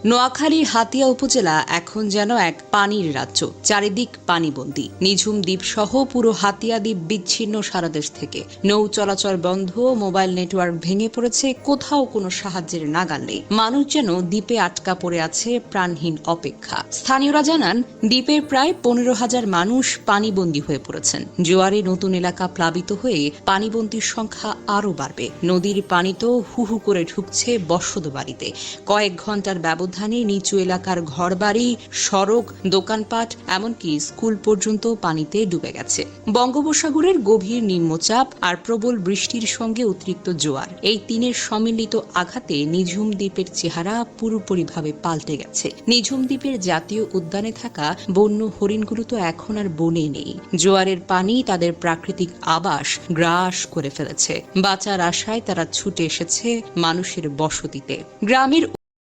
নোয়াখালীর হাতিয়া উপজেলা এখন যেন এক পানির রাজ্য, চারিদিক পানিবন্দী। নিঝুম দ্বীপ সহ পুরো হাতিয়া দ্বীপ বিচ্ছিন্ন সারা দেশ থেকে। নৌ চলাচল বন্ধ, মোবাইল নেটওয়ার্ক ভেঙে পড়েছে, কোথাও কোনো সাহায্যের নাগাল নেই। মানুষ যেন দ্বীপে আটকা পড়ে আছে প্রাণহীন অপেক্ষা। স্থানীয়রা জানান, দ্বীপের প্রায় 15,000 মানুষ পানিবন্দী হয়ে পড়েছেন। জোয়ারে নতুন এলাকা প্লাবিত হয়ে পানিবন্দীর সংখ্যা আরও বাড়বে। নদীর পানি তো হু হু করে ঢুকছে বসত বাড়িতে। কয়েক ঘন্টার ব্যবধানে নিচু এলাকার ঘরবাড়ি, সড়ক, দোকানপাট, এমনকি স্কুল পর্যন্ত পানিতে ডুবে গেছে। বঙ্গোপসাগরের গভীর নিম্নচাপ আর প্রবল বৃষ্টির সঙ্গে অতিরিক্ত জোয়ার, এই তিনের সম্মিলিত আঘাতে নিঝুম দ্বীপের চেহারা পুরোপুরিভাবে পাল্টে গেছে। নিঝুম দ্বীপের জাতীয় উদ্যানে থাকা বন্য হরিণগুলো তো এখন আর বনে নেই। জোয়ারের পানি তাদের প্রাকৃতিক আবাস গ্রাস করে ফেলেছে। বাঁচার আশায় তারা ছুটে এসেছে মানুষের বসতিতে। গ্রামের